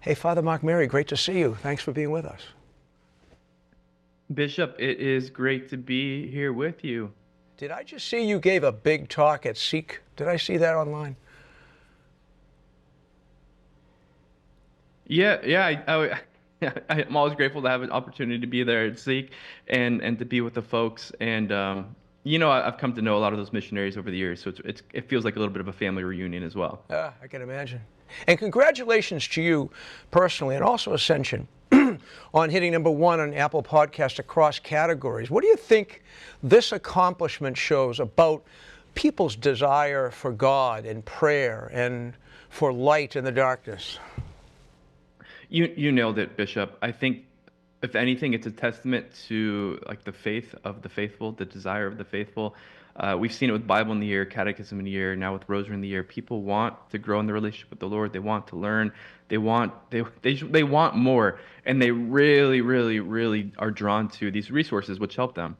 Hey, Father Mark-Mary, great to see you. Thanks for being with us. Bishop, it is great to be here with you. Did I just see you gave a big talk at Seek? Did I see that online? Yeah. I'm always grateful to have an opportunity to be there at Seek and to be with the folks. And I've come to know a lot of those missionaries over the years, so it feels like a little bit of a family reunion as well. Yeah, I can imagine. And congratulations to you personally, and also Ascension, on hitting #1 on Apple Podcast across categories. What do you think this accomplishment shows about people's desire for God and prayer and for light in the darkness? You nailed it, Bishop. I think if anything, it's a testament to like the faith of the faithful, the desire of the faithful. We've seen it with Bible in the Year, Catechism in the Year, now with Rosary in the Year. People want to grow in their relationship with the Lord. They want to learn. They want more, and they really, really, really are drawn to these resources which help them.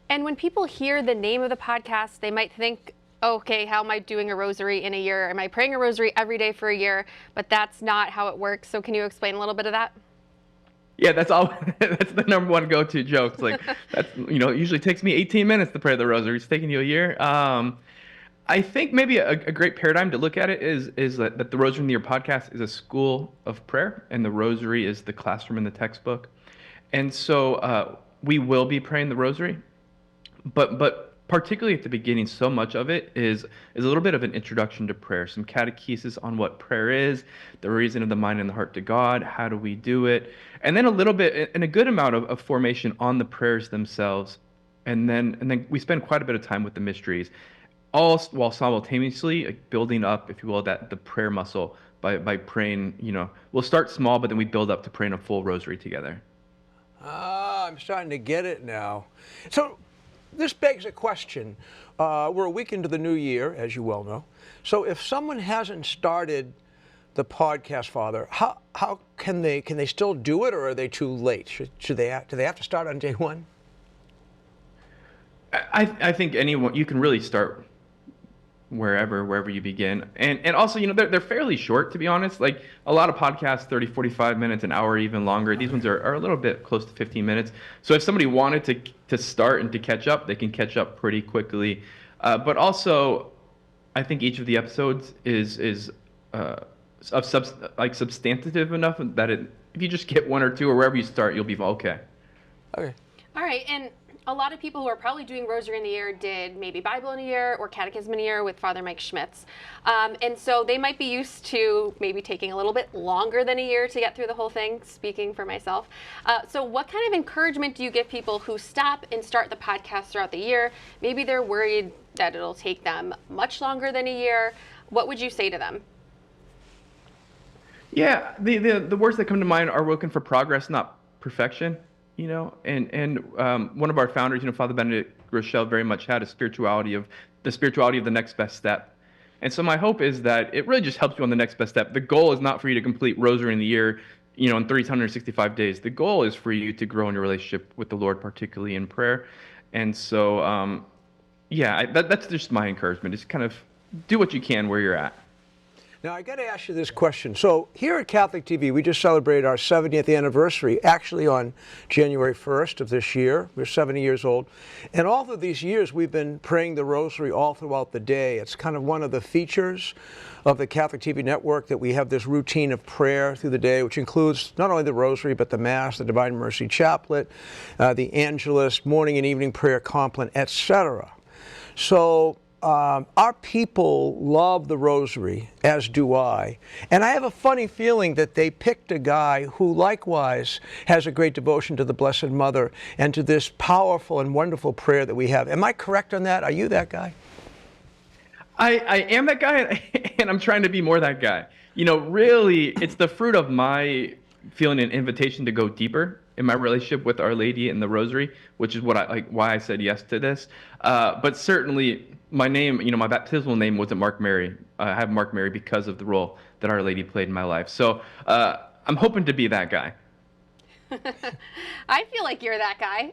And when people hear the name of the podcast, they might think, okay, how am I doing a rosary in a year? Am I praying a rosary every day for a year? But that's not how it works. So can you explain a little bit of that? Yeah, that's all. That's the #1 go-to joke. It's like it usually takes me 18 minutes to pray the rosary. It's taking you a year. I think maybe a great paradigm to look at it is that the Rosary in the Year podcast is a school of prayer, and the rosary is the classroom in the textbook. And so we will be praying the rosary, but particularly at the beginning, so much of it is a little bit of an introduction to prayer, some catechesis on what prayer is, the reason of the mind and the heart to God, how do we do it, and then a little bit and a good amount of formation on the prayers themselves, and then we spend quite a bit of time with the mysteries, all while simultaneously building up, if you will, the prayer muscle by praying. We'll start small, but then we build up to praying a full rosary together. I'm starting to get it now. So this begs a question. We're a week into the new year, as you well know. So if someone hasn't started the podcast, Father, how can they still do it, or are they too late? Do they have to start on day one? I think anyone, you can really start wherever you begin. And also, they're fairly short, to be honest. Like a lot of podcasts, 30, 45 minutes, an hour, even longer. These ones are a little bit close to 15 minutes. So if somebody wanted to start and to catch up, they can catch up pretty quickly. But also, I think each of the episodes is substantive enough that if you just get one or two or wherever you start, you'll be okay. Okay. All right. And a lot of people who are probably doing Rosary in the Year did maybe Bible in a Year or Catechism in a Year with Father Mike Schmidt. And so they might be used to maybe taking a little bit longer than a year to get through the whole thing, speaking for myself. So what kind of encouragement do you give people who stop and start the podcast throughout the year? Maybe they're worried that it'll take them much longer than a year. What would you say to them? Yeah, the words that come to mind are looking for progress, not perfection. And one of our founders, Father Benedict Rochelle, very much had the spirituality of the next best step. And so my hope is that it really just helps you on the next best step. The goal is not for you to complete Rosary in the Year, in 365 days. The goal is for you to grow in your relationship with the Lord, particularly in prayer. And so, that's just my encouragement. Just kind of do what you can where you're at. Now, I got to ask you this question. So here at Catholic TV, we just celebrated our 70th anniversary, actually on January 1st of this year. We're 70 years old. And all of these years, we've been praying the rosary all throughout the day. It's kind of one of the features of the Catholic TV network that we have this routine of prayer through the day, which includes not only the rosary, but the Mass, the Divine Mercy Chaplet, the Angelus, morning and evening prayer compline, etc. So our people love the rosary, as do I. And I have a funny feeling that they picked a guy who likewise has a great devotion to the Blessed Mother and to this powerful and wonderful prayer that we have. Am I correct on that? Are you that guy? I am that guy, and I'm trying to be more that guy. Really, it's the fruit of my feeling an invitation to go deeper in my relationship with Our Lady and the Rosary, which is why I said yes to this. But certainly, my name, my baptismal name wasn't Mark-Mary. I have Mark-Mary because of the role that Our Lady played in my life. So I'm hoping to be that guy. I feel like you're that guy.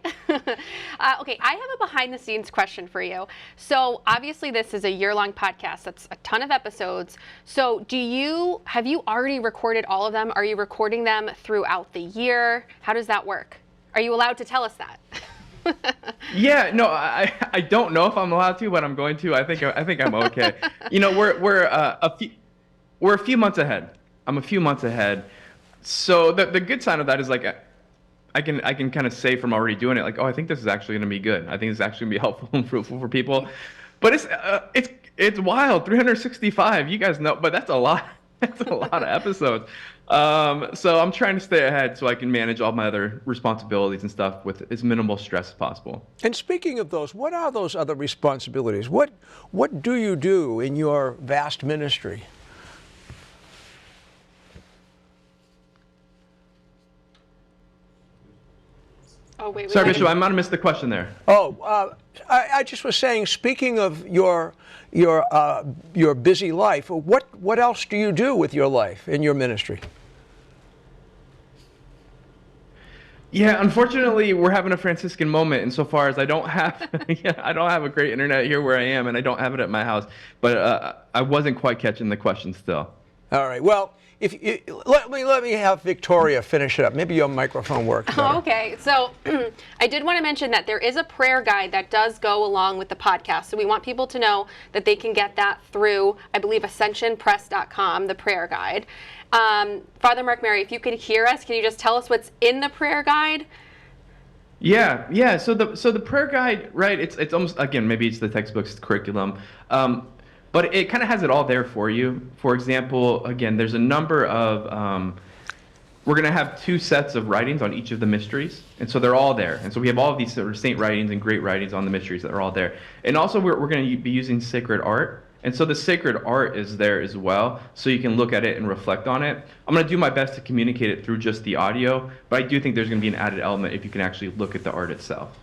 Okay, I have a behind-the-scenes question for you. So obviously this is a year-long podcast. That's a ton of episodes. So have you already recorded all of them? Are you recording them throughout the year? How does that work? Are you allowed to tell us that? Yeah, no, I don't know if I'm allowed to, but I'm going to. I think I'm okay. You know, we're a few months ahead. I'm a few months ahead. So the good sign of that is like I can kind of say from already doing it, like, oh, I think this is actually going to be good. I think it's actually going to be helpful and fruitful for people. But it's wild, 365. You guys know, but that's a lot. That's a lot of episodes. So I'm trying to stay ahead so I can manage all my other responsibilities and stuff with as minimal stress as possible. And speaking of those, what are those other responsibilities? What do you do in your vast ministry? Oh, wait. Sorry, Bishop, I might have missed the question there. Oh, I just was saying, speaking of your busy life, what else do you do with your life in your ministry? Yeah, unfortunately, we're having a Franciscan moment insofar as I don't have a great internet here where I am, and I don't have it at my house. But I wasn't quite catching the question still. All right. Well, let me have Victoria finish it up. Maybe your microphone works better. Okay, so I did want to mention that there is a prayer guide that does go along with the podcast. So we want people to know that they can get that through, I believe, ascensionpress.com, the prayer guide. Father Mark-Mary, if you can hear us, can you just tell us what's in the prayer guide? Yeah. So the prayer guide, right? It's almost, again, maybe it's the textbook's curriculum. But it kind of has it all there for you. For example, again, there's a number of, we're going to have 2 sets of writings on each of the mysteries. And so they're all there. And so we have all of these sort of saint writings and great writings on the mysteries that are all there. And also we're going to be using sacred art. And so the sacred art is there as well. So you can look at it and reflect on it. I'm going to do my best to communicate it through just the audio. But I do think there's going to be an added element if you can actually look at the art itself.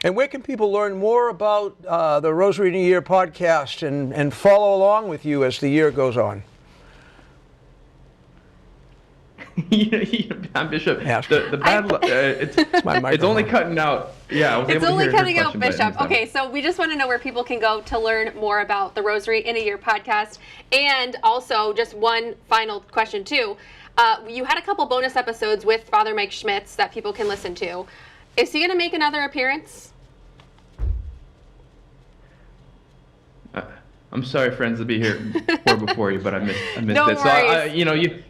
And where can people learn more about the Rosary In A Year podcast and follow along with you as the year goes on? I'm Bishop. Ask. The bad it's only cutting out. Yeah, I was It's able to only hear your cutting out, question, but I Bishop. understand. Okay, so we just want to know where people can go to learn more about the Rosary In A Year podcast. And also, just one final question, too. You had a couple bonus episodes with Father Mike Schmidt that people can listen to. Is he going to make another appearance? I'm sorry, friends, to be here before you, but I missed No it. worries. So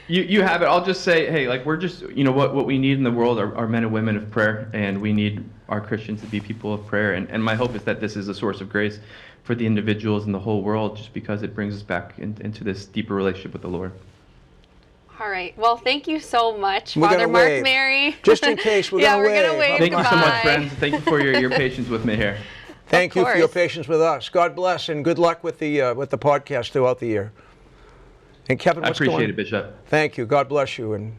you have it. I'll just say, hey, like we're just, what we need in the world are men and women of prayer, and we need our Christians to be people of prayer. And my hope is that this is a source of grace for the individuals in the whole world, just because it brings us back into this deeper relationship with the Lord. All right. Well, thank you so much, We're Father gonna wave. Mark-Mary. Just in case, we're Yeah, going to we're gonna wave. Thank you so Goodbye. much, friends. Thank you for your patience with me here. Thank you for your course. patience with us. God bless and good luck with the podcast throughout the year. And Kevin, I what's going on? appreciate it, Bishop. Thank you. God bless you. And